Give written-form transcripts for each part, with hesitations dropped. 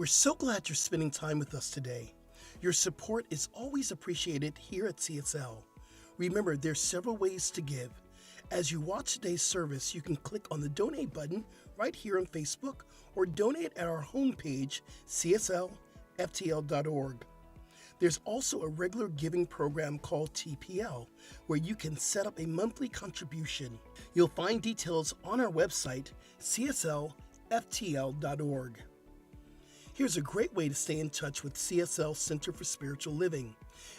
We're so glad you're spending time with us today. Your support is always appreciated here at CSL. Remember, there's several ways to give. As you watch today's service, you can click on the donate button right here on Facebook or donate at our homepage, cslftl.org. There's also a regular giving program called TPL, where you can set up a monthly contribution. You'll find details on our website, cslftl.org. Here's a great way to stay in touch with CSL Center for Spiritual Living.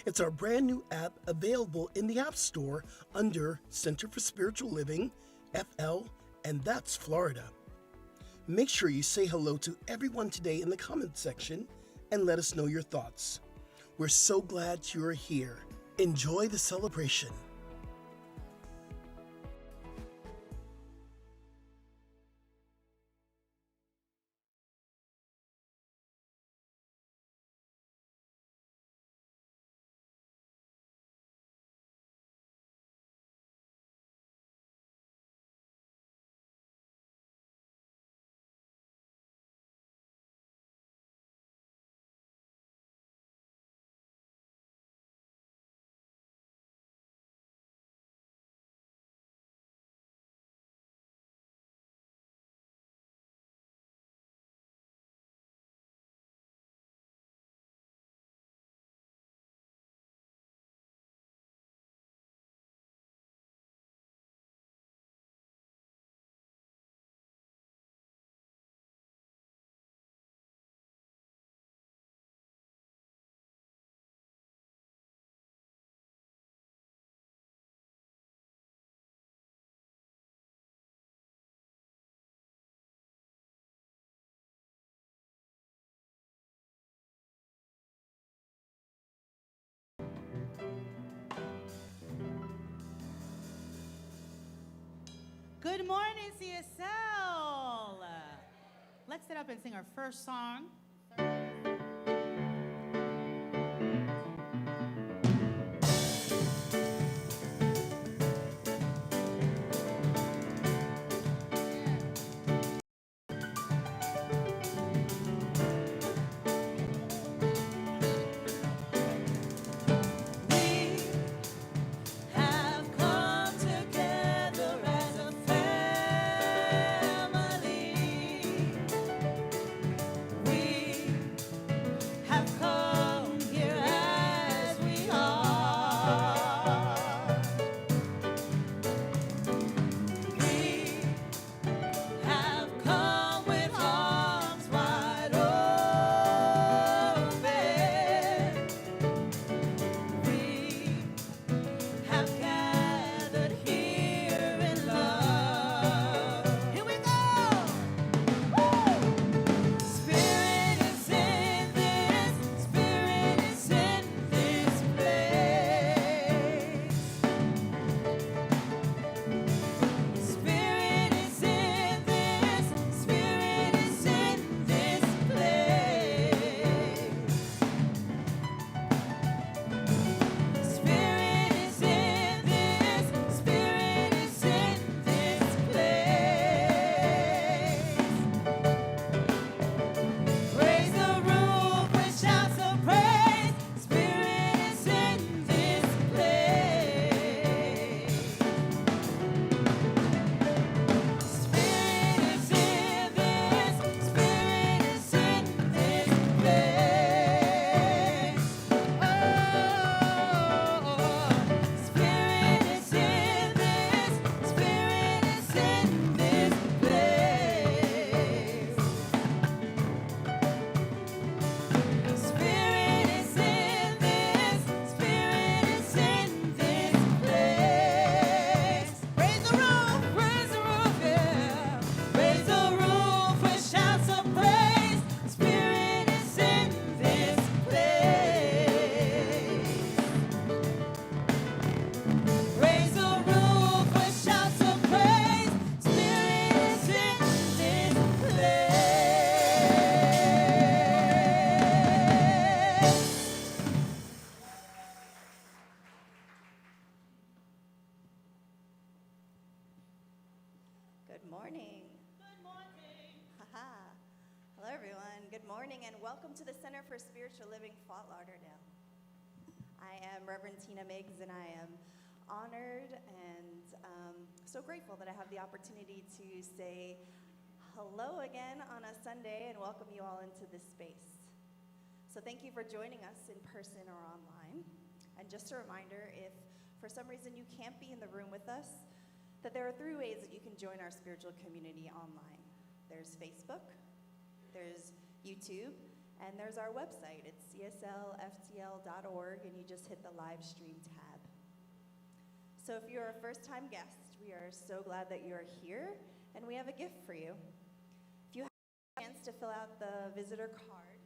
It's our brand new app available in the App Store under Center for Spiritual Living, FL, and that's Florida. Make sure you say hello to everyone today in the comment section and let us know your thoughts. We're so glad you're here. Enjoy the celebration. Good morning, CSL. Let's sit up and sing our first song. Hello, everyone. Good morning, and welcome to the Center for Spiritual Living, Fort Lauderdale. I am Reverend Tina Miggs, and I am honored and so grateful that I have the opportunity to say hello again on a Sunday and welcome you all into this space. So thank you for joining us in person or online. And just a reminder, if for some reason you can't be in the room with us, that there are 3 ways that you can join our spiritual community online. There's Facebook, there's YouTube, and there's our website. It's cslftl.org, and you just hit the live stream tab. So if you're a first-time guest, we are so glad that you're here, and we have a gift for you. If you have a chance to fill out the visitor card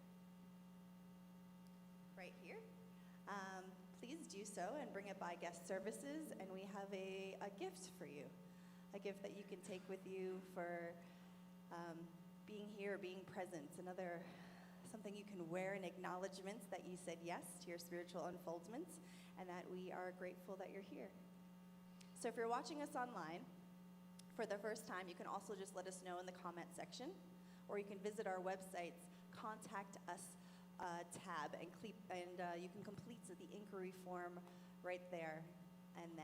right here, please do so and bring it by guest services, and we have a gift for you, a gift that you can take with you for being here, being present, something you can wear in acknowledgement that you said yes to your spiritual unfoldment and that we are grateful that you're here. So if you're watching us online for the first time, you can also just let us know in the comment section, or you can visit our website's Contact Us tab and you can complete the inquiry form right there and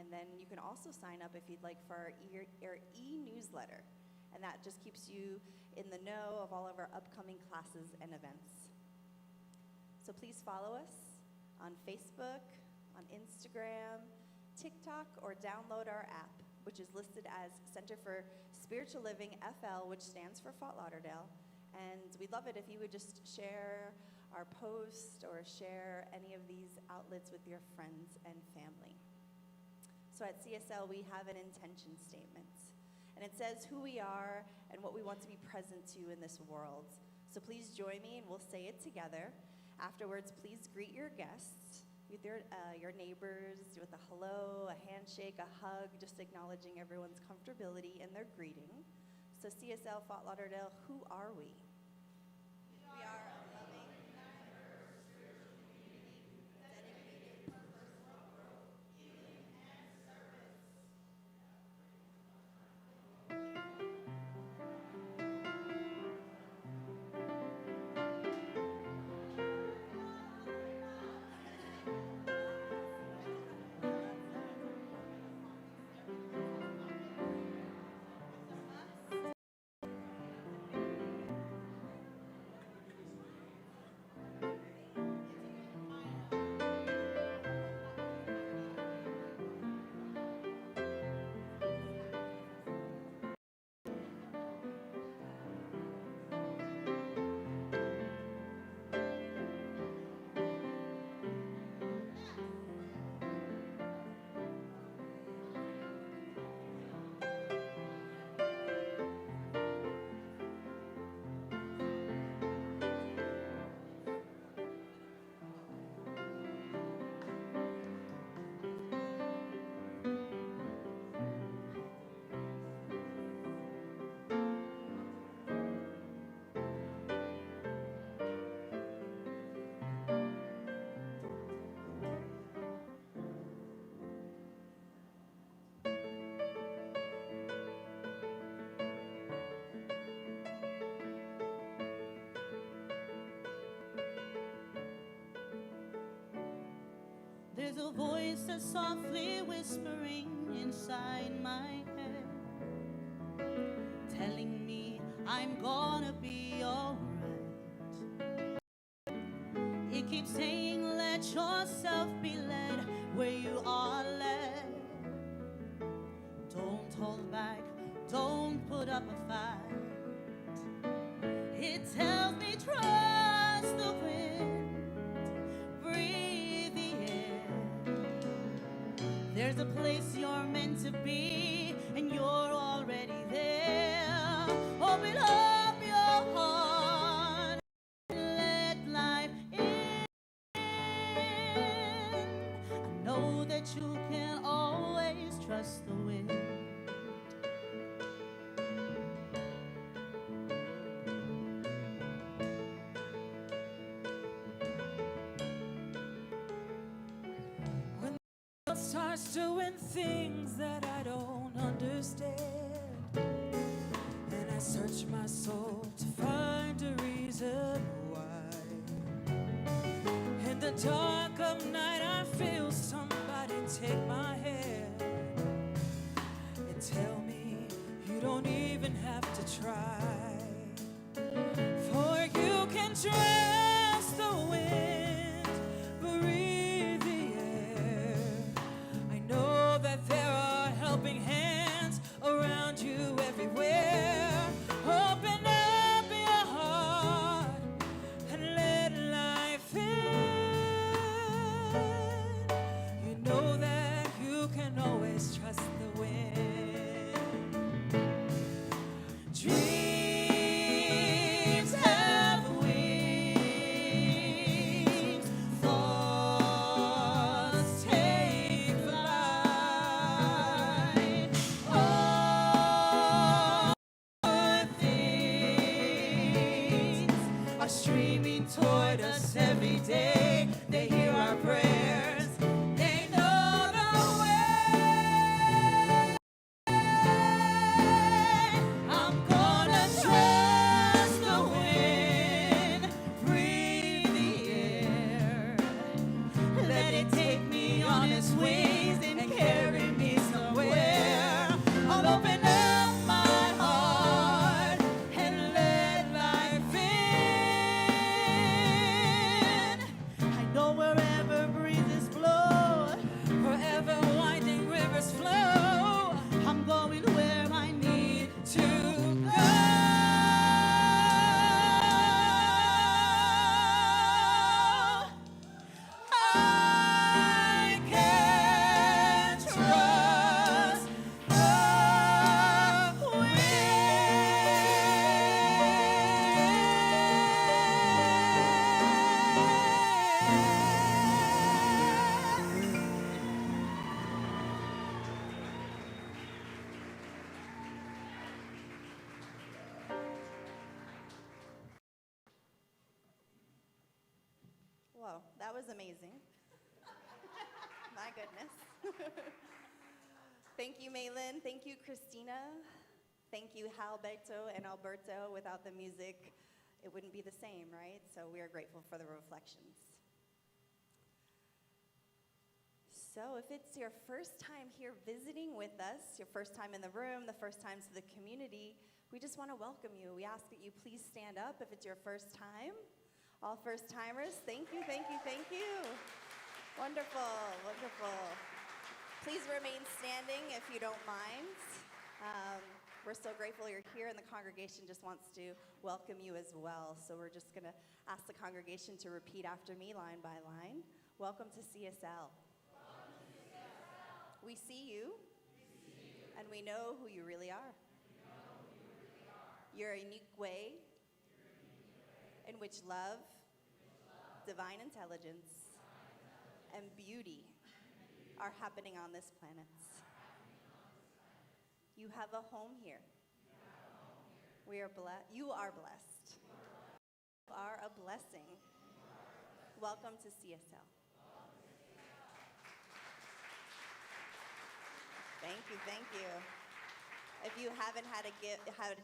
then you can also sign up if you'd like for our e-newsletter. And that just keeps you in the know of all of our upcoming classes and events. So please follow us on Facebook, on Instagram, TikTok, or download our app, which is listed as Center for Spiritual Living FL, which stands for Fort Lauderdale. And we'd love it if you would just share our post or share any of these outlets with your friends and family. So at CSL, we have an intention statement. And it says who we are and what we want to be present to in this world. So please join me and we'll say it together. Afterwards, please greet your guests with your neighbors with a hello, a handshake, a hug, just acknowledging everyone's comfortability in their greeting. So CSL Fort Lauderdale, who are we? We are a loving, diverse, spiritual community dedicated to personal growth, healing, and service. There's a voice that's softly whispering inside my head, telling me I'm gonna be alright. It keeps saying, let yourself be led where you are led. Don't hold back, don't put up a fight. It tells me trust the wind, breathe the air. There's a place you're meant to be, and you're already there. Open up your heart and let life in. I know that you can always trust the wind. When the world starts doing things that I don't understand, and I search my soul to find dark of night, I feel somebody take my hand and tell me you don't even have to try, for you can trust the wind, breathe the air. I know that there are helping hands around you everywhere. Open up your heart and let life in. You know that you can always trust the wind. Dreams have wings, thoughts take flight. All good things are streaming toward us every day. They hear our prayers, they know the way. I'm gonna trust the wind, breathe the air. Let it take me on its wings and carry me somewhere. I'll open up my heart and let life in. I know wherever breezes blow, wherever winding rivers flow, I'm going where I need to go. I can trust the wind. Whoa, that was amazing. My goodness. Thank you, Malin. Thank you, Christina. Thank you, Halberto and Alberto. Without the music, it wouldn't be the same, right? So we are grateful for the reflections. So if it's your first time here visiting with us, your first time in the room, the first time to the community, we just want to welcome you. We ask that you please stand up if it's your first time. All first timers, thank you, thank you, thank you. Wonderful, wonderful. Please remain standing if you don't mind. We're so grateful you're here, and the congregation just wants to welcome you as well. So we're just going to ask the congregation to repeat after me line by line. Welcome to CSL. We see you, and we know who you really are. You're a unique way in which love, divine intelligence, and beauty are happening on this planet. You have a home here. We are you are blessed. You are a blessing. Welcome to CSL. Thank you, thank you. If you haven't had a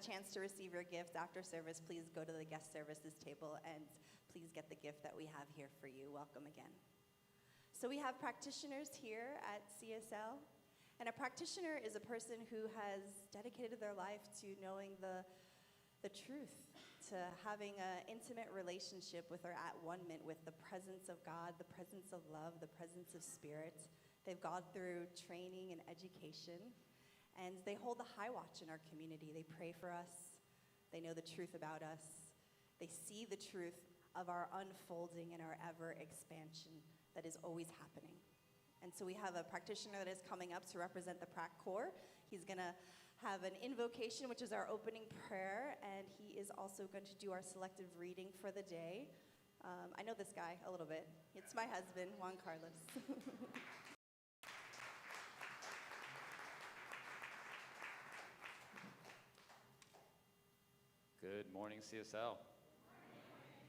chance to receive your gift after service, please go to the guest services table and please get the gift that we have here for you. Welcome again. So we have practitioners here at CSL, and a practitioner is a person who has dedicated their life to knowing the truth, to having an intimate relationship with or at one-ment with the presence of God, the presence of love, the presence of spirit. They've gone through training and education, and they hold the high watch in our community. They pray for us. They know the truth about us. They see the truth of our unfolding and our ever expansion that is always happening. And so we have a practitioner that is coming up to represent the Prac Corps. He's going to have an invocation, which is our opening prayer, and he is also going to do our selective reading for the day. I know this guy a little bit. It's my husband, Juan Carlos. Good morning, CSL.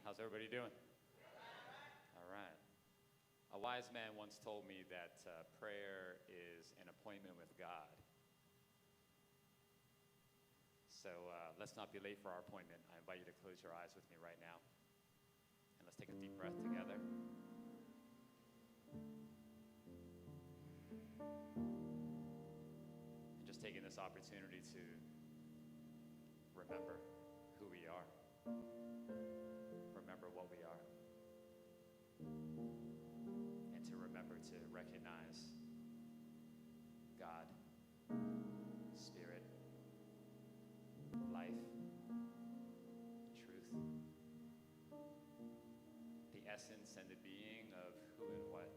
How's everybody doing? All right. A wise man once told me that prayer is an appointment with God. So let's not be late for our appointment. I invite you to close your eyes with me right now. And let's take a deep breath together. And just taking this opportunity to remember who we are, remember what we are, and to remember to recognize God, Spirit, life, truth, the essence and the being of who and what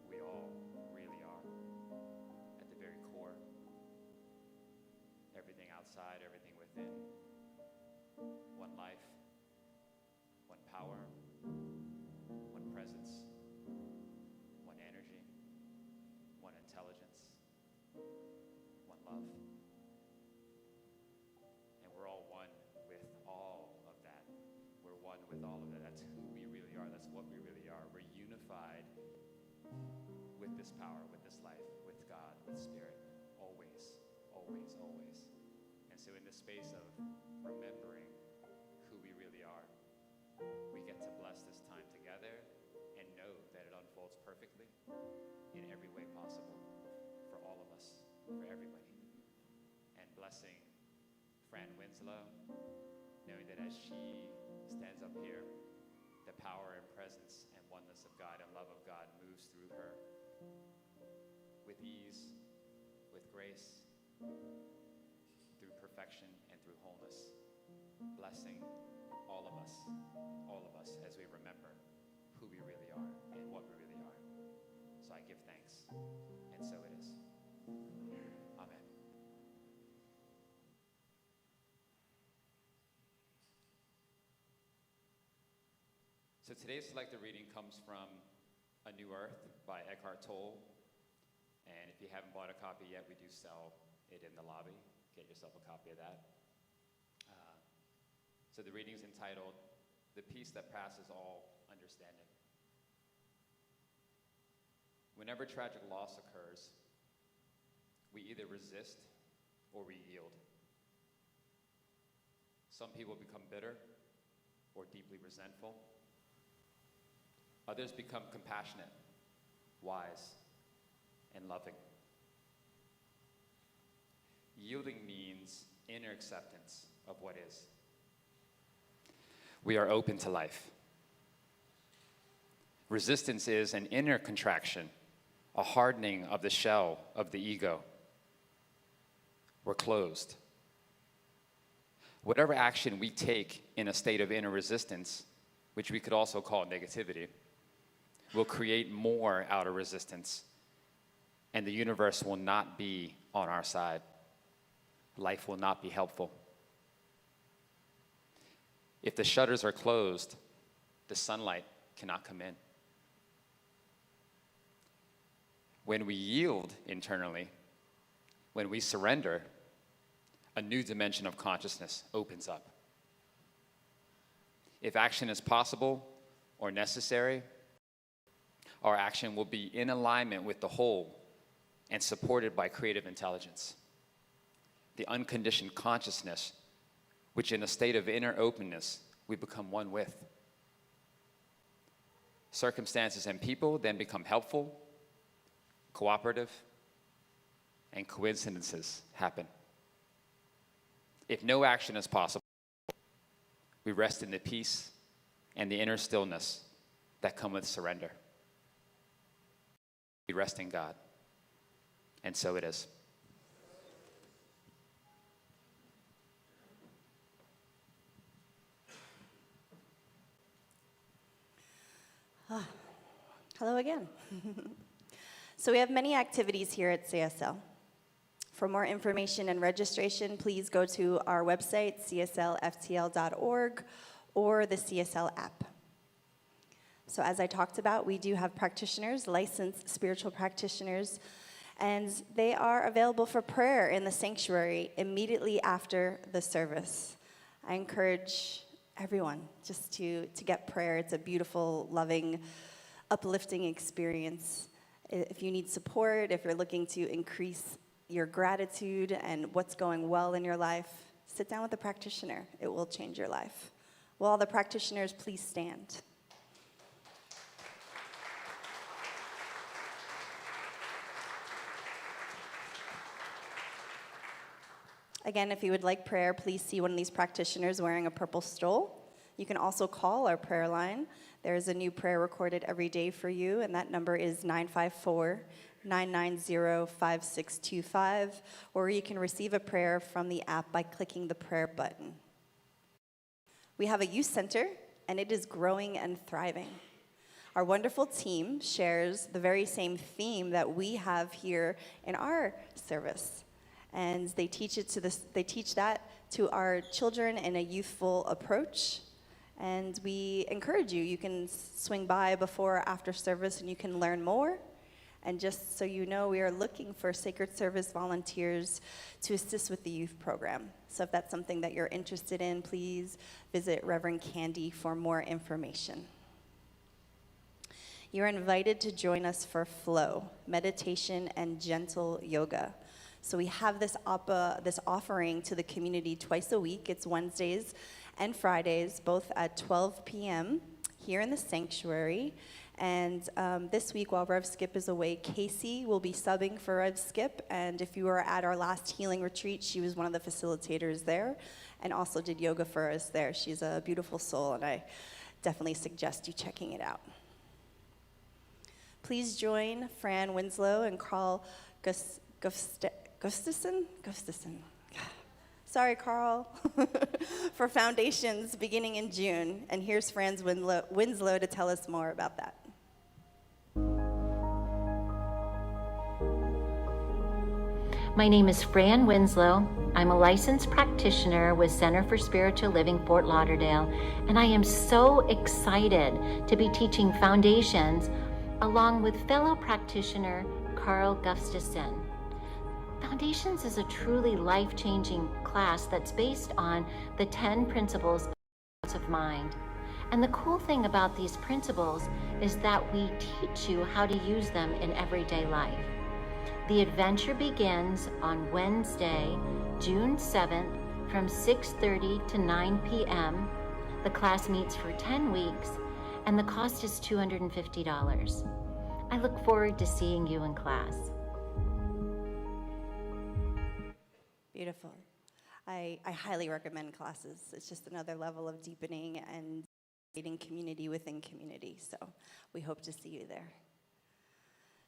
we all really are at the very core. Everything outside, everything within. One life, one power, one presence, one energy, one intelligence, one love. And we're all one with all of that. We're one with all of that. That's who we really are. That's what we really are. We're unified with this power, with this life, with God, with Spirit, always, always, always. And so in this space of remembering who we really are, we get to bless this time together and know that it unfolds perfectly in every way possible for all of us, for everybody. And blessing Fran Winslow, knowing that as she stands up here, the power and presence and oneness of God and love of God moves through her with ease, with grace, through perfection and through wholeness, blessing all of us as we remember who we really are and what we really are. So I give thanks, and so it is. Amen. So today's selected reading comes from A New Earth by Eckhart Tolle. And if you haven't bought a copy yet, we do sell it in the lobby. Get yourself a copy of that. So the reading is entitled, The Peace That Passes All Understanding. Whenever tragic loss occurs, we either resist or we yield. Some people become bitter or deeply resentful. Others become compassionate, wise, and loving. Yielding means inner acceptance of what is. We are open to life. Resistance is an inner contraction, a hardening of the shell of the ego. We're closed. Whatever action we take in a state of inner resistance, which we could also call negativity, will create more outer resistance, and the universe will not be on our side. Life will not be helpful. If the shutters are closed, the sunlight cannot come in. When we yield internally, when we surrender, a new dimension of consciousness opens up. If action is possible or necessary, our action will be in alignment with the whole and supported by creative intelligence. The unconditioned consciousness, which in a state of inner openness, we become one with. Circumstances and people then become helpful, cooperative, and coincidences happen. If no action is possible, we rest in the peace and the inner stillness that come with surrender. We rest in God, and so it is. Hello again. So we have many activities here at CSL. For more information and registration, please go to our website, cslftl.org, or the CSL app. So as I talked about, we do have practitioners, licensed spiritual practitioners, and they are available for prayer in the sanctuary immediately after the service. I encourage everyone just to get prayer. It's a beautiful, loving, uplifting experience. If you need support, if you're looking to increase your gratitude and what's going well in your life, sit down with a practitioner. It will change your life. Will all the practitioners please stand? Again, if you would like prayer, please see one of these practitioners wearing a purple stole. You can also call our prayer line. There is a new prayer recorded every day for you, and that number is 954-990-5625, or you can receive a prayer from the app by clicking the prayer button. We have a youth center, and it is growing and thriving. Our wonderful team shares the very same theme that we have here in our service. And they teach that to our children in a youthful approach. And we encourage you. You can swing by before or after service and you can learn more. And just so you know, we are looking for Sacred Service volunteers to assist with the youth program. So if that's something that you're interested in, please visit Reverend Candy for more information. You're invited to join us for Flow, meditation and gentle yoga. So we have this offering to the community twice a week. It's Wednesdays and Fridays, both at 12 p.m. here in the sanctuary. And this week, while Rev Skip is away, Casey will be subbing for Rev Skip. And if you were at our last healing retreat, she was one of the facilitators there and also did yoga for us there. She's a beautiful soul, and I definitely suggest you checking it out. Please join Fran, Winslow, and Carl Gustafson? Sorry, Carl. For Foundations beginning in June. And here's Fran's Winslow to tell us more about that. My name is Fran Winslow. I'm a licensed practitioner with Center for Spiritual Living, Fort Lauderdale, and I am so excited to be teaching Foundations along with fellow practitioner Carl Gustafson. Foundations is a truly life-changing class that's based on the 10 principles of mind. And the cool thing about these principles is that we teach you how to use them in everyday life. The adventure begins on Wednesday, June 7th from 6:30 to 9 p.m. The class meets for 10 weeks and the cost is $250. I look forward to seeing you in class. Beautiful. I highly recommend classes. It's just another level of deepening and creating community within community. So we hope to see you there.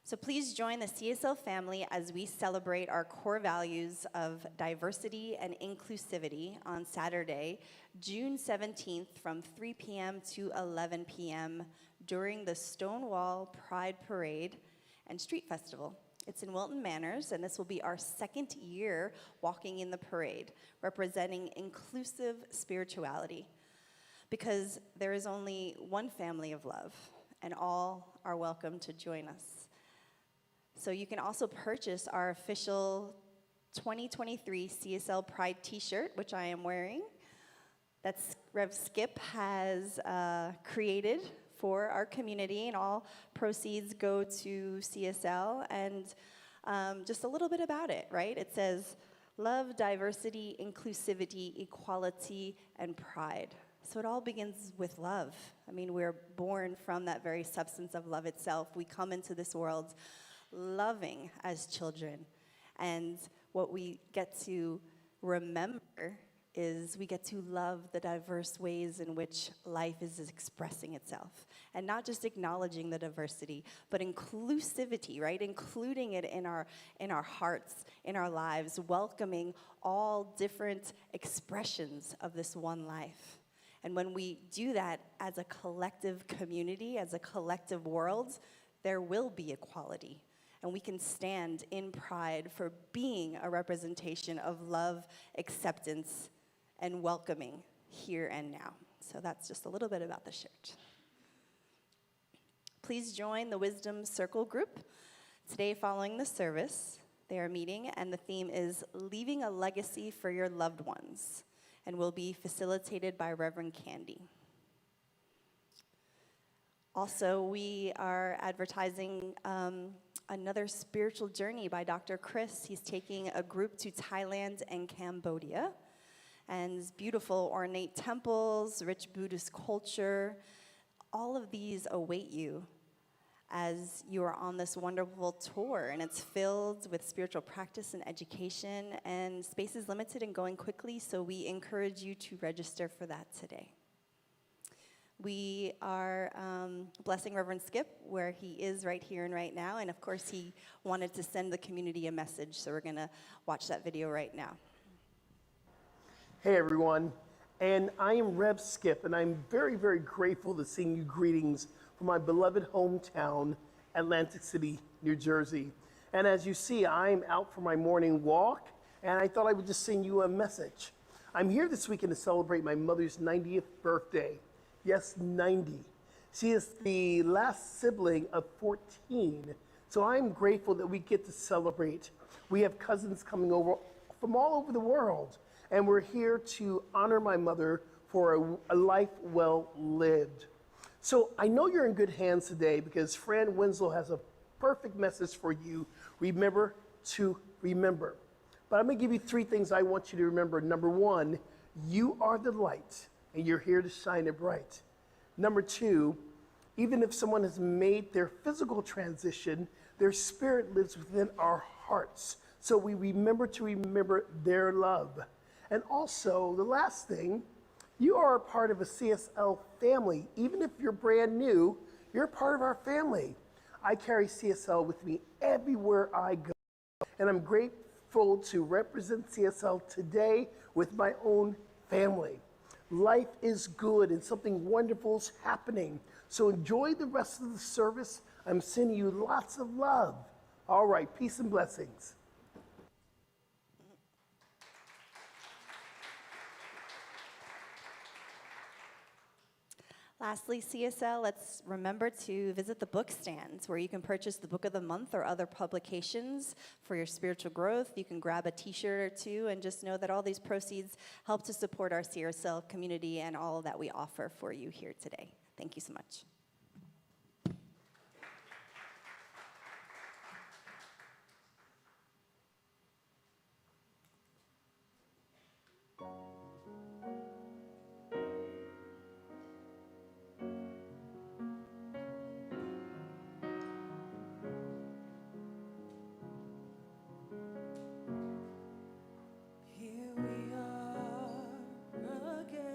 So please join the CSL family as we celebrate our core values of diversity and inclusivity on Saturday, June 17th from 3 p.m. to 11 p.m. during the Stonewall Pride Parade and Street Festival. It's in Wilton Manors, and this will be our second year walking in the parade, representing inclusive spirituality. Because there is only one family of love, and all are welcome to join us. So you can also purchase our official 2023 CSL Pride t-shirt, which I am wearing. That's Rev Skip has created for our community, and all proceeds go to CSL. And just a little bit about it, right? It says, love, diversity, inclusivity, equality, and pride. So it all begins with love. I mean, we're born from that very substance of love itself. We come into this world loving as children. And what we get to remember is we get to love the diverse ways in which life is expressing itself. And not just acknowledging the diversity, but inclusivity, right? Including it in our hearts, in our lives, welcoming all different expressions of this one life. And when we do that as a collective community, as a collective world, there will be equality. And we can stand in pride for being a representation of love, acceptance, and welcoming here and now. So that's just a little bit about the shirt. Please join the Wisdom Circle group. Today, following the service, they are meeting, and the theme is Leaving a Legacy for Your Loved Ones, and will be facilitated by Reverend Candy. Also, we are advertising another spiritual journey by Dr. Chris. He's taking a group to Thailand and Cambodia. And beautiful ornate temples, rich Buddhist culture, all of these await you as you are on this wonderful tour, and it's filled with spiritual practice and education, and space is limited and going quickly, so we encourage you to register for that today. We are blessing Reverend Skip where he is right here and right now, and of course he wanted to send the community a message, so we're going to watch that video right now. Hey everyone, and I am Rev Skip, and I'm very, very grateful to sing you greetings from my beloved hometown, Atlantic City, New Jersey. And as you see, I'm out for my morning walk, and I thought I would just sing you a message. I'm here this weekend to celebrate my mother's 90th birthday. Yes, 90. She is the last sibling of 14, so I'm grateful that we get to celebrate. We have cousins coming over from all over the world, and we're here to honor my mother for a life well lived. So I know you're in good hands today because Fran Winslow has a perfect message for you. Remember to remember. But I'm going to give you 3 things I want you to remember. Number 1, you are the light, and you're here to shine it bright. Number 2, even if someone has made their physical transition, their spirit lives within our hearts. So we remember to remember their love. And also, the last thing, you are a part of a CSL family. Even if you're brand new, you're a part of our family. I carry CSL with me everywhere I go, and I'm grateful to represent CSL today with my own family. Life is good and something wonderful is happening. So enjoy the rest of the service. I'm sending you lots of love. All right, peace and blessings. Lastly, CSL, let's remember to visit the book stands where you can purchase the book of the month or other publications for your spiritual growth. You can grab a t-shirt or 2, and just know that all these proceeds help to support our CSL community and all that we offer for you here today. Thank you so much. Here we are again,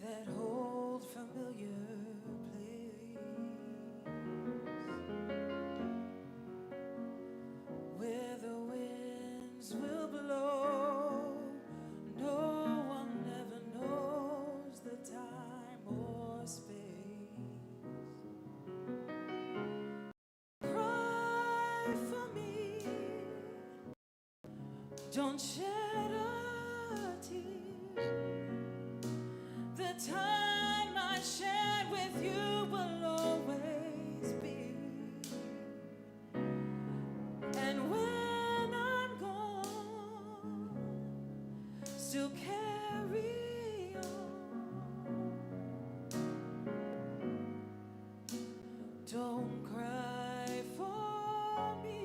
that old familiar place, where the winds will blow. No one ever knows the time or space. Cry for me, don't shed a tear. The time I shared with you will always be. And when I'm gone, still carry on. Don't cry for me.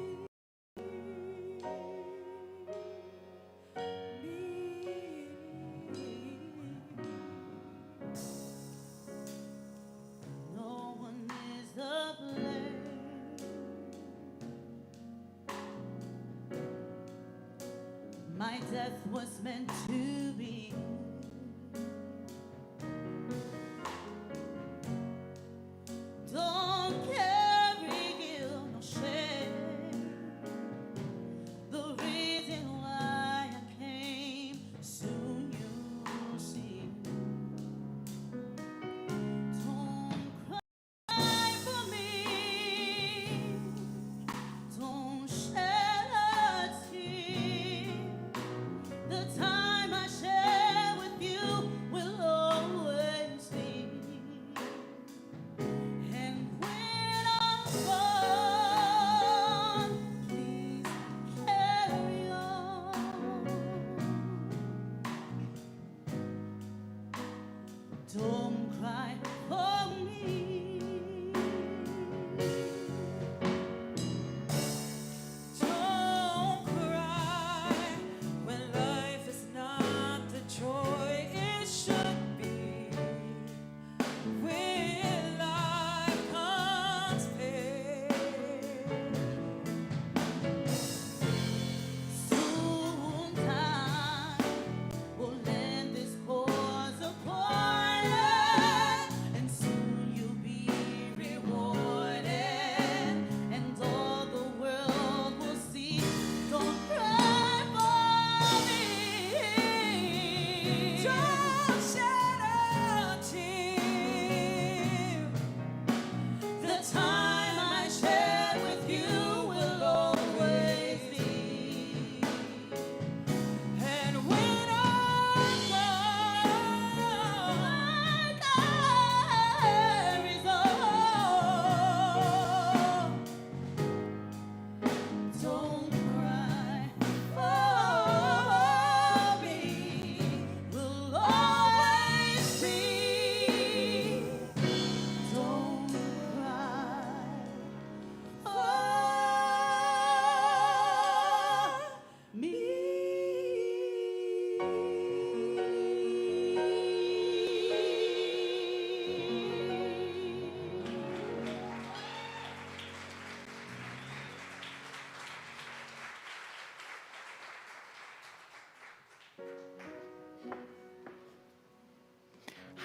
No one is to blame. My death was meant to be. Don't carry guilt nor shame. The reason why I came, soon you'll see. Don't cry for me. Don't shed a tear. The time I share with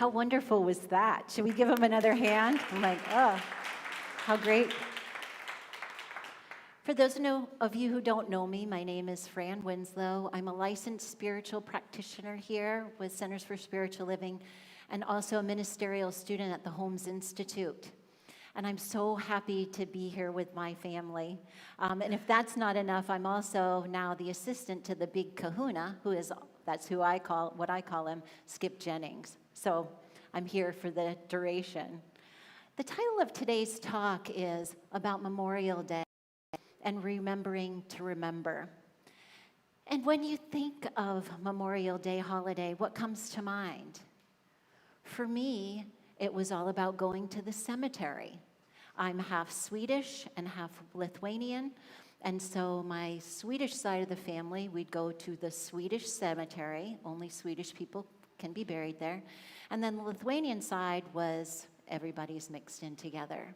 How wonderful was that? Should we give him another hand? I'm like, oh, how great. For those of you who don't know me, my name is Fran Winslow. I'm a licensed spiritual practitioner here with Centers for Spiritual Living and also a ministerial student at the Holmes Institute. And I'm so happy to be here with my family. And if that's not enough, I'm also now the assistant to the big kahuna, that's what I call him, Skip Jennings. So I'm here for the duration. The title of today's talk is about Memorial Day and remembering to remember. And when you think of Memorial Day holiday, what comes to mind? For me, it was all about going to the cemetery. I'm half Swedish and half Lithuanian, and so my Swedish side of the family, we'd go to the Swedish cemetery. Only Swedish people can be buried there. And then the Lithuanian side was everybody's mixed in together.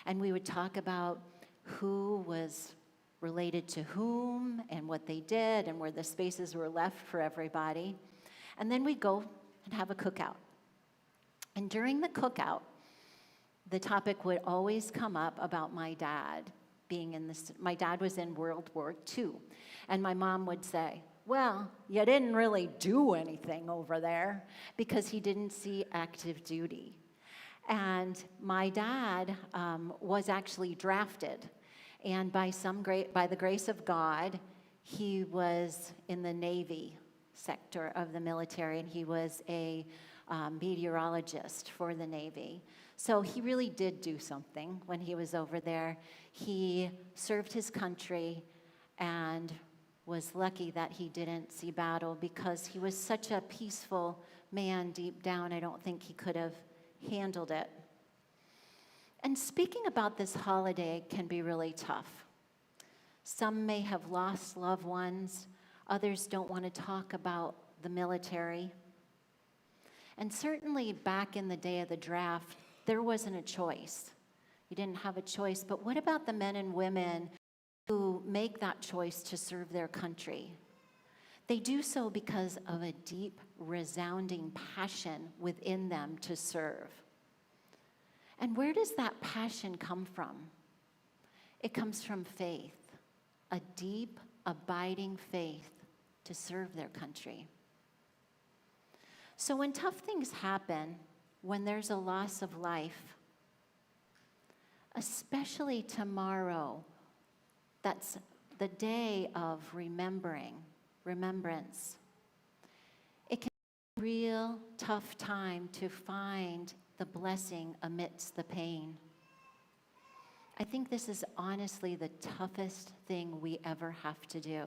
And we would talk about who was related to whom and what they did and where the spaces were left for everybody. And then we'd go and have a cookout. And during the cookout, the topic would always come up about my dad my dad was in World War II. And my mom would say, well, you didn't really do anything over there because he didn't see active duty. And my dad was actually drafted. And by the grace of God, he was in the Navy sector of the military, and he was a meteorologist for the Navy. So he really did do something when he was over there. He served his country and was lucky that he didn't see battle because he was such a peaceful man deep down. I don't think he could have handled it. And speaking about this holiday can be really tough. Some may have lost loved ones. Others don't want to talk about the military. And certainly back in the day of the draft, there wasn't a choice. You didn't have a choice. But what about the men and women who make that choice to serve their country? They do so because of a deep, resounding passion within them to serve. And where does that passion come from? It comes from faith, a deep, abiding faith to serve their country. So when tough things happen, when there's a loss of life, especially tomorrow, that's the day of remembrance. It can be a real tough time to find the blessing amidst the pain. I think this is honestly the toughest thing we ever have to do.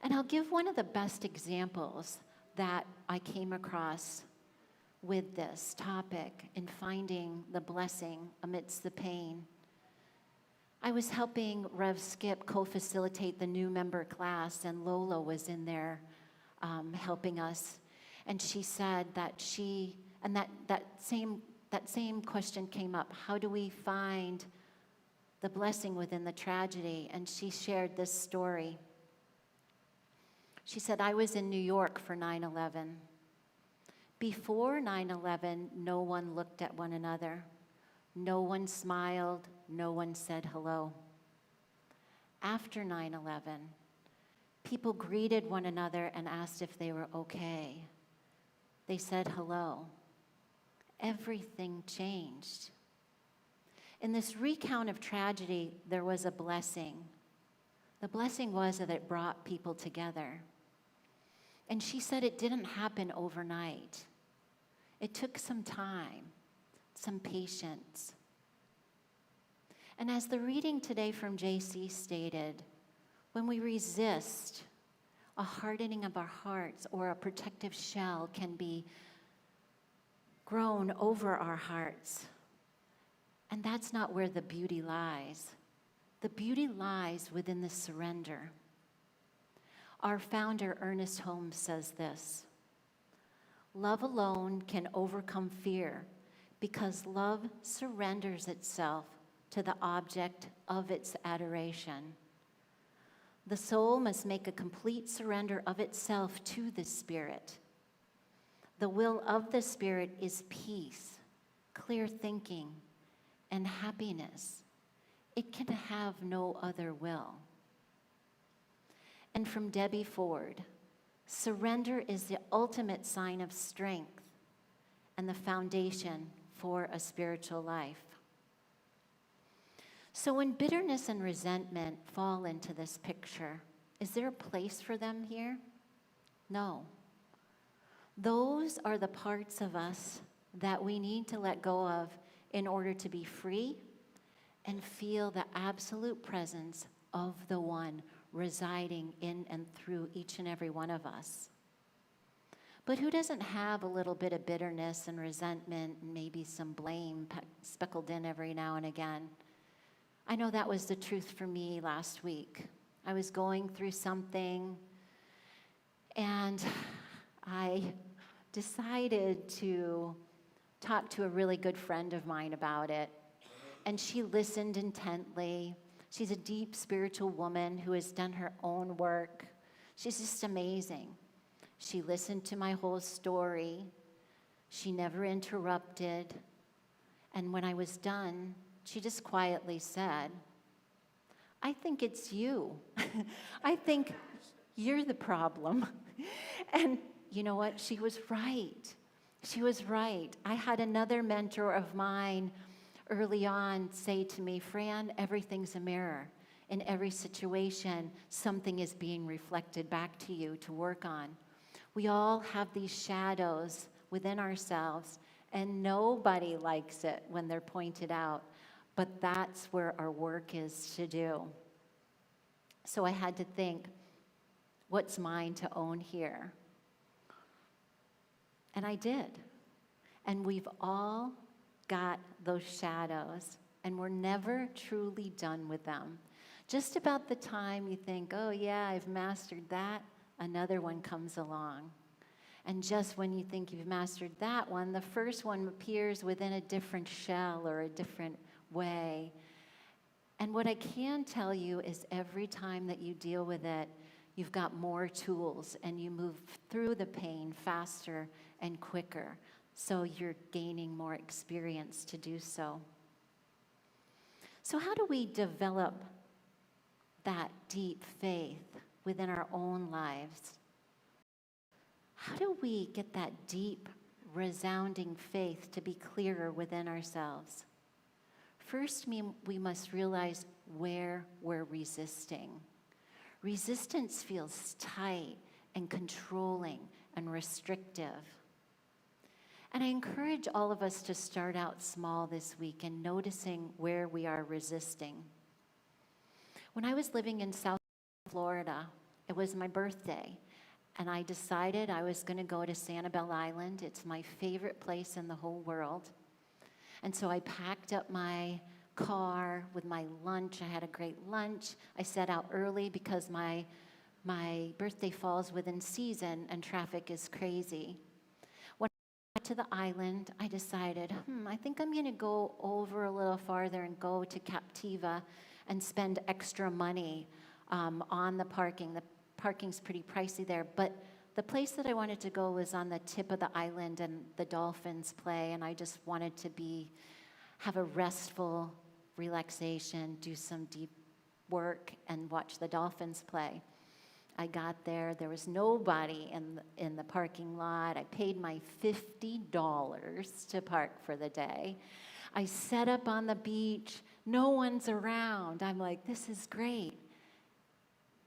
And I'll give one of the best examples that I came across with this topic in finding the blessing amidst the pain. I was helping Rev Skip co-facilitate the new member class, and Lola was in there helping us. And she said that that same question came up. How do we find the blessing within the tragedy? And she shared this story. She said, I was in New York for 9/11. Before 9/11, no one looked at one another. No one smiled. No one said hello. After 9/11, people greeted one another and asked if they were okay. They said hello. Everything changed. In this recount of tragedy, there was a blessing. The blessing was that it brought people together. And she said it didn't happen overnight. It took some time, some patience. And as the reading today from JC stated, when we resist, a hardening of our hearts or a protective shell can be grown over our hearts. And that's not where the beauty lies. The beauty lies within the surrender. Our founder, Ernest Holmes, says this: love alone can overcome fear because love surrenders itself to the object of its adoration. The soul must make a complete surrender of itself to the Spirit. The will of the Spirit is peace, clear thinking, and happiness. It can have no other will. And from Debbie Ford, surrender is the ultimate sign of strength and the foundation for a spiritual life. So when bitterness and resentment fall into this picture, is there a place for them here? No. Those are the parts of us that we need to let go of in order to be free and feel the absolute presence of the one residing in and through each and every one of us. But who doesn't have a little bit of bitterness and resentment and maybe some blame speckled in every now and again? I know that was the truth for me last week. I was going through something, and I decided to talk to a really good friend of mine about it. And she listened intently. She's a deep spiritual woman who has done her own work. She's just amazing. She listened to my whole story. She never interrupted. And when I was done, she just quietly said, "I think it's you. I think you're the problem." And you know what? She was right. She was right. I had another mentor of mine early on say to me, "Fran, everything's a mirror. In every situation, something is being reflected back to you to work on." We all have these shadows within ourselves, and nobody likes it when they're pointed out. But that's where our work is to do. So I had to think, what's mine to own here? And I did. And we've all got those shadows, and we're never truly done with them. Just about the time you think, oh yeah, I've mastered that, another one comes along. And just when you think you've mastered that one, the first one appears within a different shell or a different way. And what I can tell you is every time that you deal with it, you've got more tools and you move through the pain faster and quicker. So you're gaining more experience to do so. So how do we develop that deep faith within our own lives? How do we get that deep, resounding faith to be clearer within ourselves? First, we must realize where we're resisting. Resistance feels tight and controlling and restrictive. And I encourage all of us to start out small this week and noticing where we are resisting. When I was living in South Florida, it was my birthday, and I decided I was going to go to Sanibel Island. It's my favorite place in the whole world. And so I packed up my car with my lunch. I had a great lunch. I set out early because my birthday falls within season and traffic is crazy. When I got to the island, I decided, I think I'm going to go over a little farther and go to Captiva and spend extra money on the parking. The parking's pretty pricey there, but the place that I wanted to go was on the tip of the island, and the dolphins play, and I just wanted to have a restful relaxation, do some deep work, and watch the dolphins play. I got there. There was nobody in the parking lot. I paid my $50 to park for the day. I set up on the beach. No one's around. I'm like, this is great.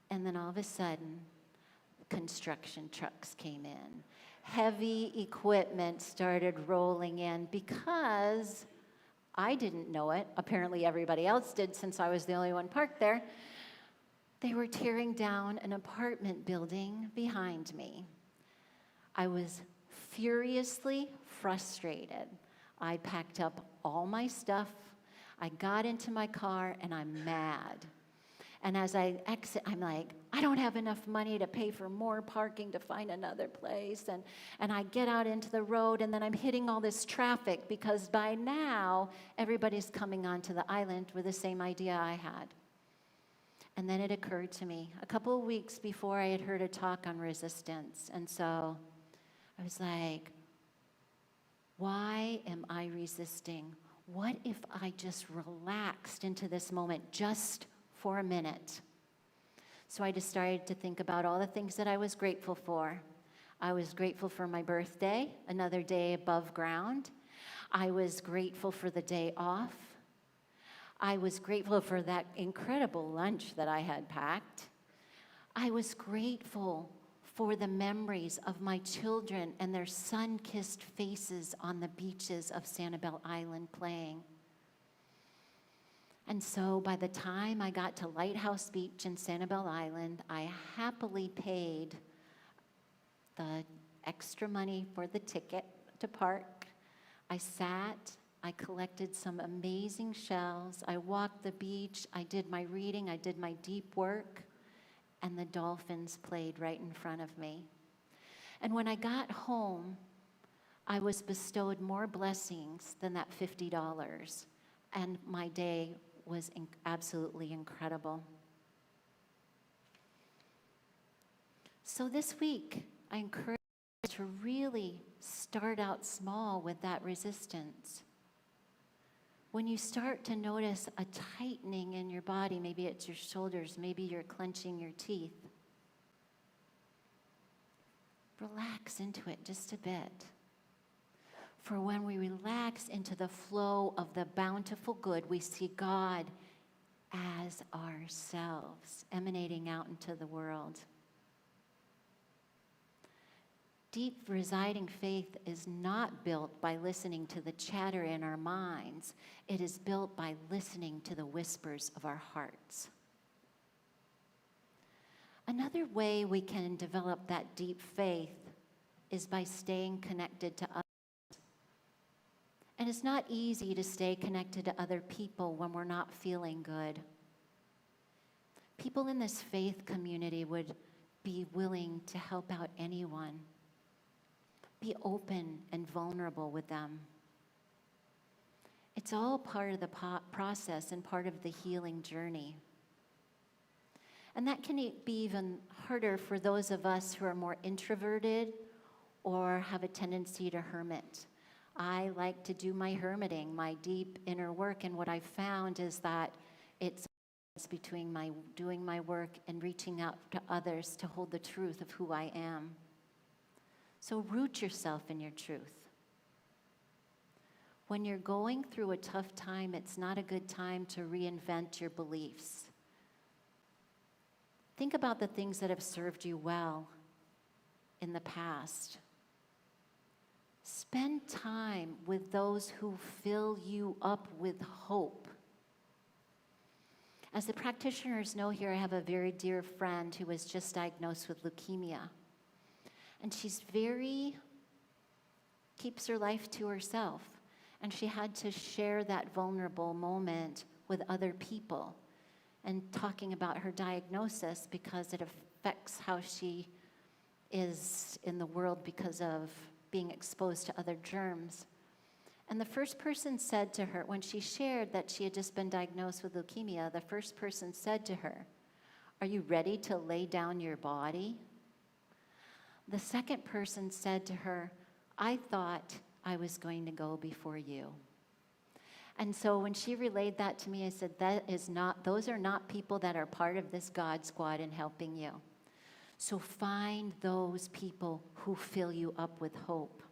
And then all of a sudden, construction trucks came in. Heavy equipment started rolling in because I didn't know it. Apparently everybody else did since I was the only one parked there. They were tearing down an apartment building behind me. I was furiously frustrated. I packed up all my stuff. I got into my car and I'm mad. And as I exit, I'm like, I don't have enough money to pay for more parking to find another place. And I get out into the road, and then I'm hitting all this traffic because by now, everybody's coming onto the island with the same idea I had. And then it occurred to me, a couple of weeks before I had heard a talk on resistance. And so I was like, Why am I resisting? What if I just relaxed into this moment just for a minute? So I just started to think about all the things that I was grateful for. I was grateful for my birthday, another day above ground. I was grateful for the day off. I was grateful for that incredible lunch that I had packed. I was grateful for the memories of my children and their sun-kissed faces on the beaches of Sanibel Island playing. And so by the time I got to Lighthouse Beach in Sanibel Island, I happily paid the extra money for the ticket to park. I sat, I collected some amazing shells, I walked the beach, I did my reading, I did my deep work, and the dolphins played right in front of me. And when I got home, I was bestowed more blessings than that $50, and my day was absolutely incredible. So this week, I encourage you to really start out small with that resistance. When you start to notice a tightening in your body, maybe it's your shoulders, maybe you're clenching your teeth, relax into it just a bit. For when we relax into the flow of the bountiful good, we see God as ourselves emanating out into the world. Deep residing faith is not built by listening to the chatter in our minds. It is built by listening to the whispers of our hearts. Another way we can develop that deep faith is by staying connected to others. And it's not easy to stay connected to other people when we're not feeling good. People in this faith community would be willing to help out anyone. Be open and vulnerable with them. It's all part of the process and part of the healing journey. And that can be even harder for those of us who are more introverted or have a tendency to hermit. I like to do my hermiting, my deep inner work, and what I found is that it's between my doing my work and reaching out to others to hold the truth of who I am. So root yourself in your truth. When you're going through a tough time, it's not a good time to reinvent your beliefs. Think about the things that have served you well in the past. Spend time with those who fill you up with hope. As the practitioners know here, I have a very dear friend who was just diagnosed with leukemia. And she's keeps her life to herself. And she had to share that vulnerable moment with other people and talking about her diagnosis because it affects how she is in the world because of being exposed to other germs. And the first person said to her, when she shared that she had just been diagnosed with leukemia, the first person said to her, "Are you ready to lay down your body?" The second person said to her, "I thought I was going to go before you." And so when she relayed that to me, I said, those are not people that are part of this God squad in helping you. So find those people who fill you up with hope.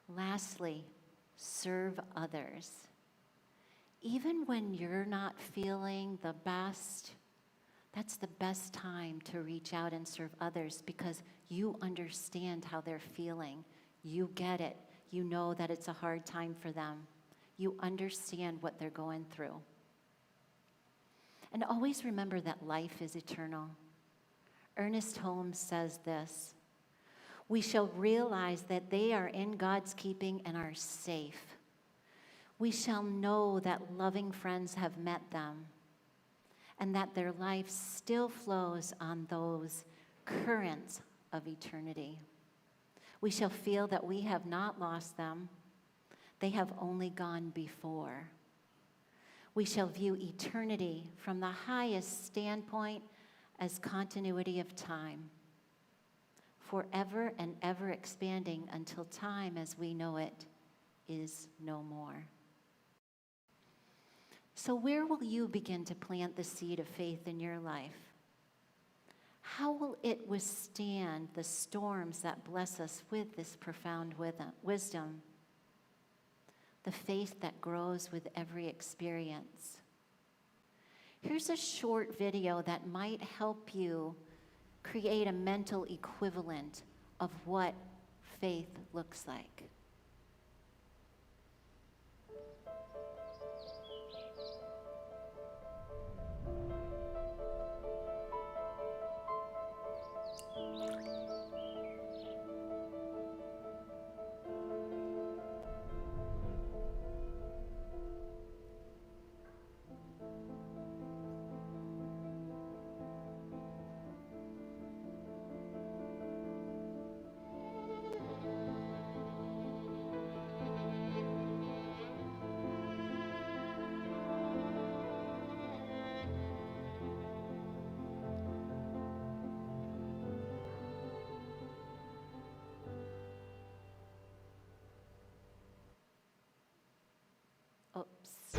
Lastly, serve others. Even when you're not feeling the best, that's the best time to reach out and serve others because you understand how they're feeling. You get it. You know that it's a hard time for them. You understand what they're going through. And always remember that life is eternal. Ernest Holmes says this, "We shall realize that they are in God's keeping and are safe. We shall know that loving friends have met them and that their life still flows on those currents of eternity. We shall feel that we have not lost them. They have only gone before. We shall view eternity from the highest standpoint as continuity of time. forever and ever expanding until time as we know it is no more. So where will you begin to plant the seed of faith in your life? How will it withstand the storms that bless us with this profound wisdom? The faith that grows with every experience. Here's a short video that might help you create a mental equivalent of what faith looks like. Oops.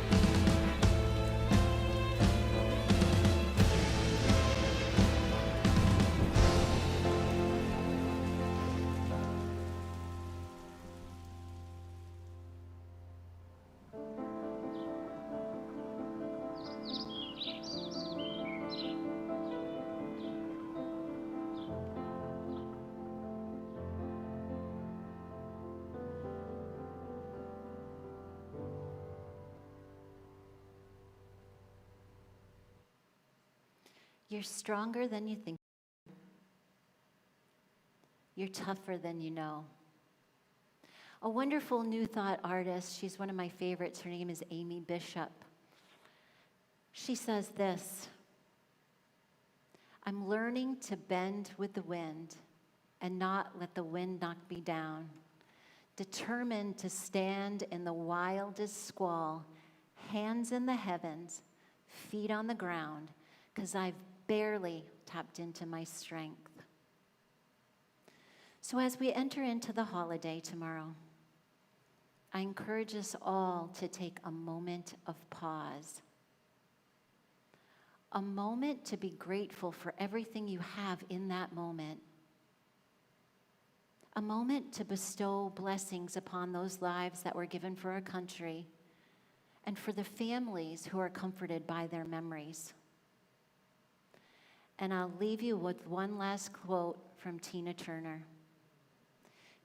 You're stronger than you think. You're tougher than you know. A wonderful New Thought artist, she's one of my favorites, her name is Amy Bishop. She says this: I'm learning to bend with the wind and not let the wind knock me down. Determined to stand in the wildest squall, hands in the heavens, feet on the ground, because I've barely tapped into my strength. So as we enter into the holiday tomorrow, I encourage us all to take a moment of pause. A moment to be grateful for everything you have in that moment. A moment to bestow blessings upon those lives that were given for our country and for the families who are comforted by their memories. And I'll leave you with one last quote from Tina Turner.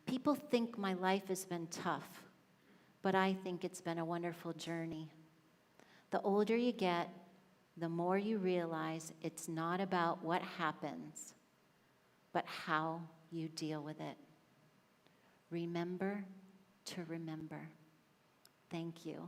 People think my life has been tough, but I think it's been a wonderful journey. The older you get, the more you realize it's not about what happens, but how you deal with it. Remember to remember. Thank you.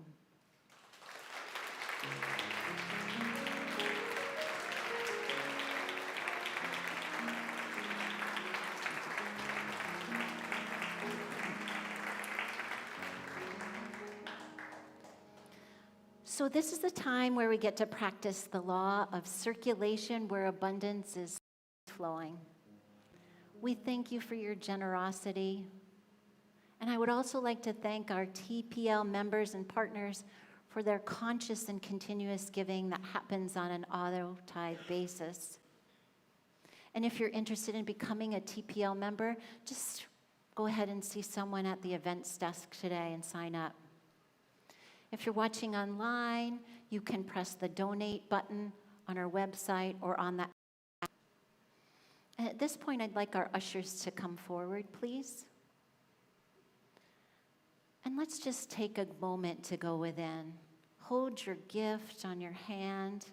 So this is the time where we get to practice the law of circulation where abundance is flowing. We thank you for your generosity. And I would also like to thank our TPL members and partners for their conscious and continuous giving that happens on an auto-tithe basis. And if you're interested in becoming a TPL member, just go ahead and see someone at the events desk today and sign up. If you're watching online, you can press the donate button on our website or on that app. And at this point, I'd like our ushers to come forward, please. And let's just take a moment to go within. Hold your gift on your hand,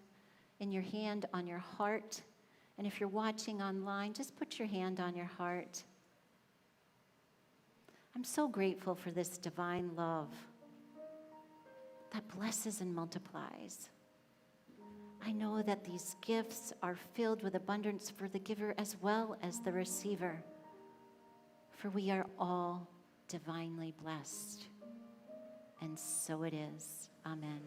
in your hand on your heart. And if you're watching online, just put your hand on your heart. I'm so grateful for this divine love that blesses and multiplies. I know that these gifts are filled with abundance for the giver as well as the receiver, for we are all divinely blessed. And so it is. Amen.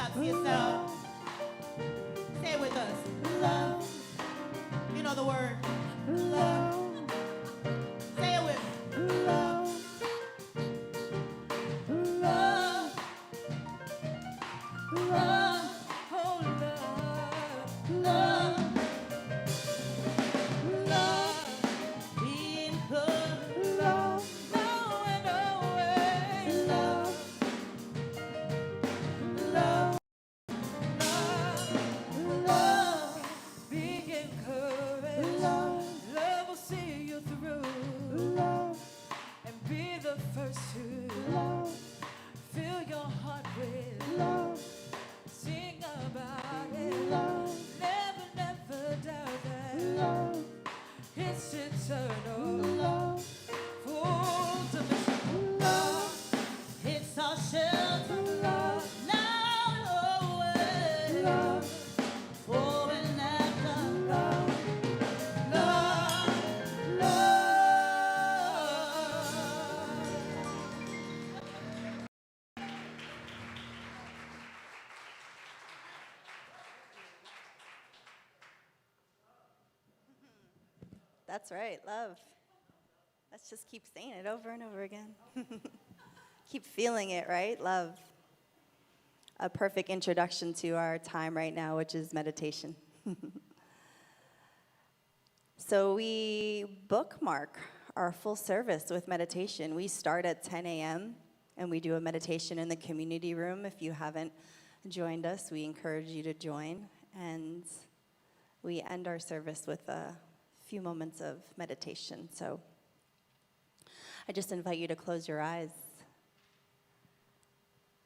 loud to yourself. Say it with us. Love. You know the word. Love. Say it with me. Love. Love. Love. Oh, love. Love. Love. Being good. Love. Now and always. Love. Love. Love, being encouraged. Love will see you through. And be the first to fill your heart with love. Sing about it. Never, never doubt that it's eternal. Full dimension love. It's our shelter. Now and always. For and after. Love. That's right, love. Let's just keep saying it over and over again. Keep feeling it, right? Love. A perfect introduction to our time right now, which is meditation. So we bookmark our full service with meditation. We start at 10 a.m. and we do a meditation in the community room. If you haven't joined us, we encourage you to join. And we end our service with a few moments of meditation. So I just invite you to close your eyes.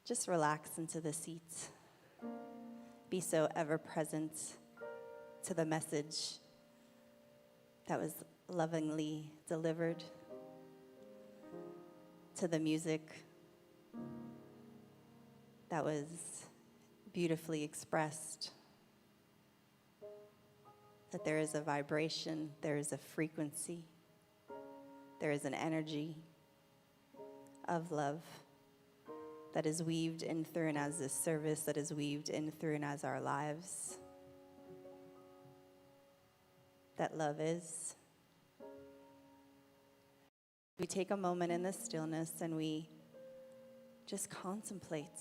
Just relax into the seat. Be so ever present to the message that was lovingly delivered, to the music that was beautifully expressed, that there is a vibration, there is a frequency, there is an energy of love that is weaved in through and as this service, that is weaved in through and as our lives. That love is. We take a moment in the stillness and we just contemplate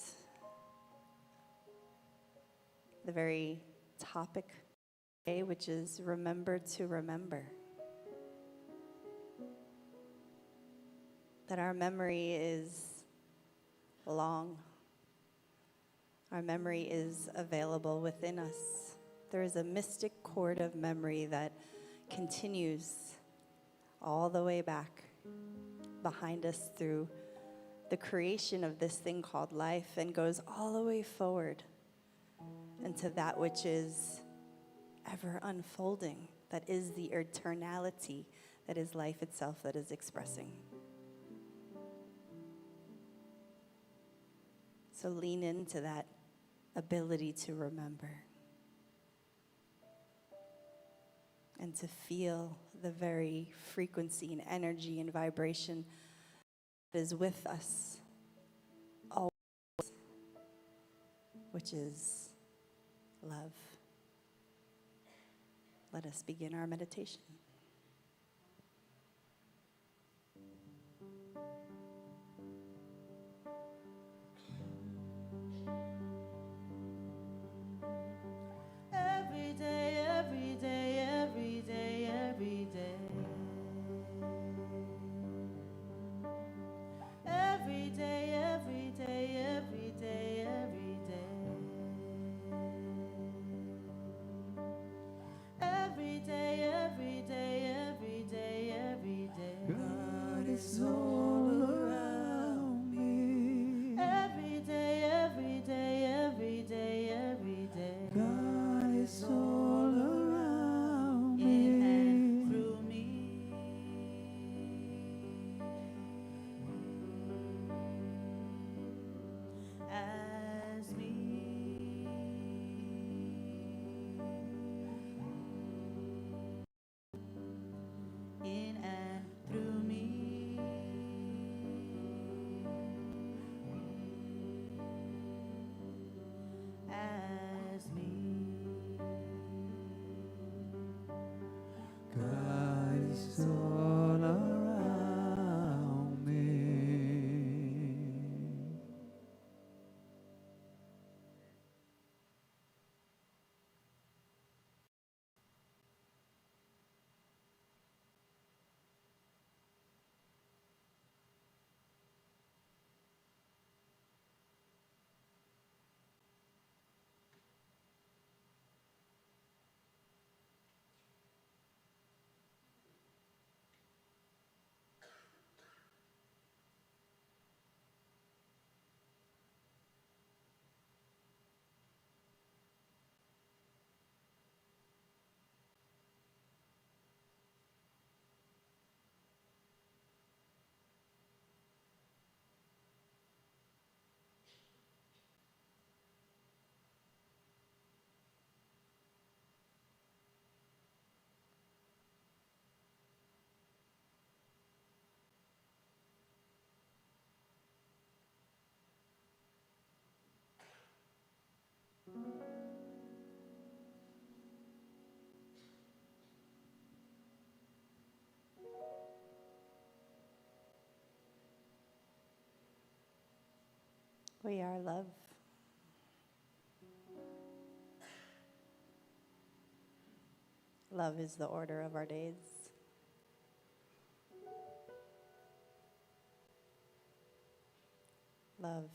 the very topic today, which is remember to remember. That our memory is long. Our memory is available within us. There is a mystic cord of memory that continues all the way back behind us through the creation of this thing called life and goes all the way forward into that which is ever unfolding, that is the eternality, that is life itself, that is expressing. So lean into that ability to remember and to feel the very frequency and energy and vibration that is with us always, which is love. Let us begin our meditation. Every day, every day, every day, every day. Every day, every day, every day, every day. Every day, every day, We are love. Love is the order of our days. Love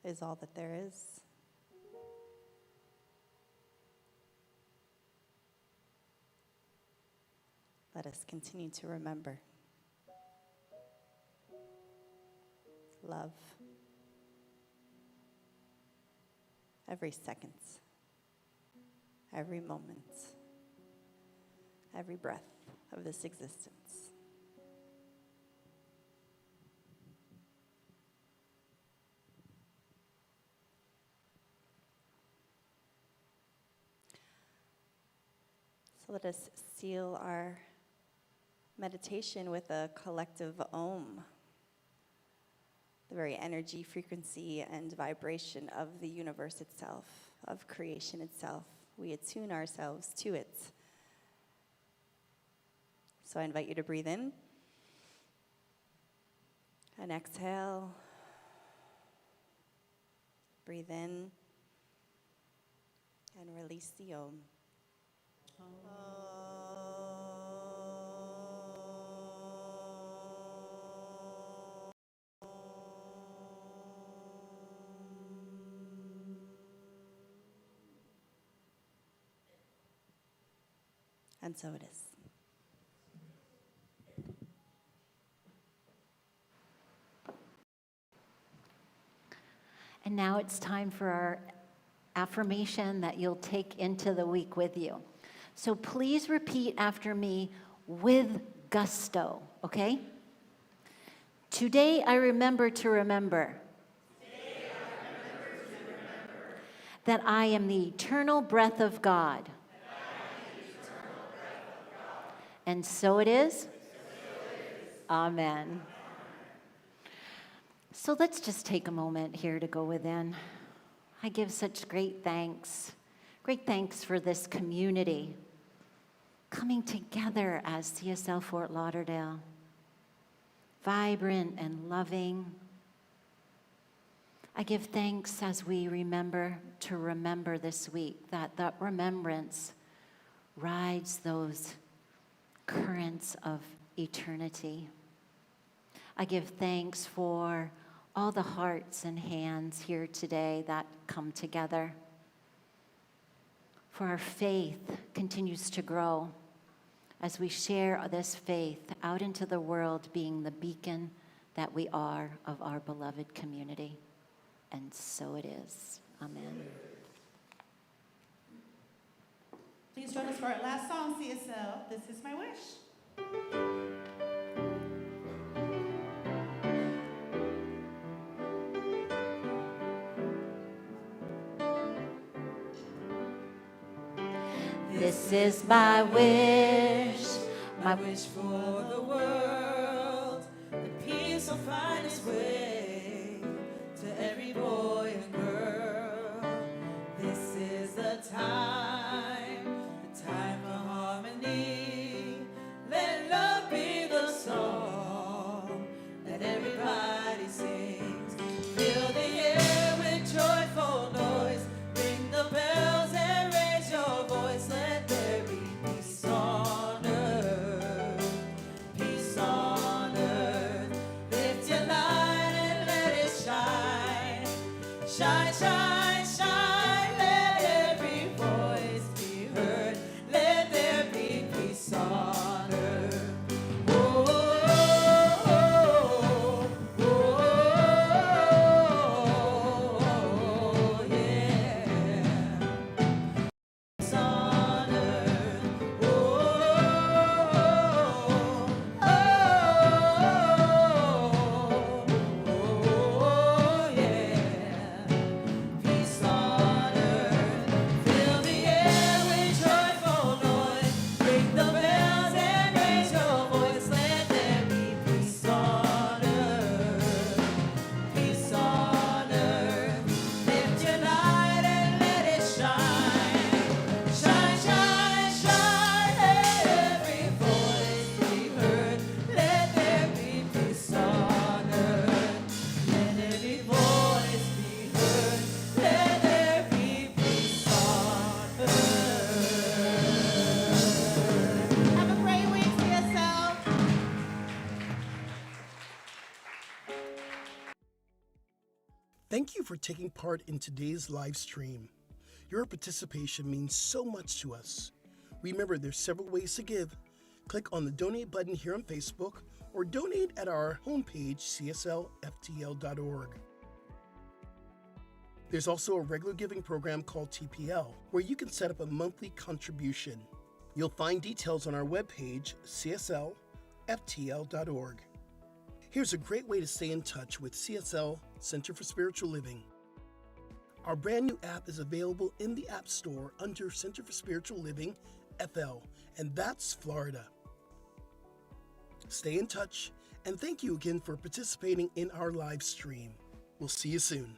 is all that there is. Let us continue to remember. Love. Every second, every moment, every breath of this existence. So let us seal our meditation with a collective Om, the very energy, frequency, and vibration of the universe itself, of creation itself. We attune ourselves to it. So I invite you to breathe in and exhale. Breathe in and release the Om. And so it is. And now it's time for our affirmation that you'll take into the week with you. So please repeat after me with gusto, okay? Today I remember to remember. That I am the eternal breath of God. And so it is. Amen. So let's just take a moment here to go within. I give such great thanks for this community coming together as CSL Fort Lauderdale, vibrant and loving. I give thanks as we remember this week, that remembrance rides those currents of eternity. I give thanks for all the hearts and hands here today that come together. For our faith continues to grow as we share this faith out into the world, being the beacon that we are of our beloved community. And so it is. Amen. Please join us for our last song, CSL. This is my wish. This is my wish, My wish for the world, that peace will find its way to every boy and girl. This is the time for harmony. Let love be the song that everybody sings. Fill the air with joyful noise. Ring the bells and raise your voice. Let there be peace on earth. Peace on earth. Lift your light and for taking part in today's live stream. Your participation means so much to us. Remember, there's several ways to give. Click on the donate button here on Facebook or donate at our homepage, cslftl.org. There's also a regular giving program called TPL, where you can set up a monthly contribution. You'll find details on our webpage, cslftl.org. Here's a great way to stay in touch with CSL Center for Spiritual Living. Our brand new app is available in the App Store under Center for Spiritual Living, FL, and that's Florida. Stay in touch, and thank you again for participating in our live stream. We'll see you soon.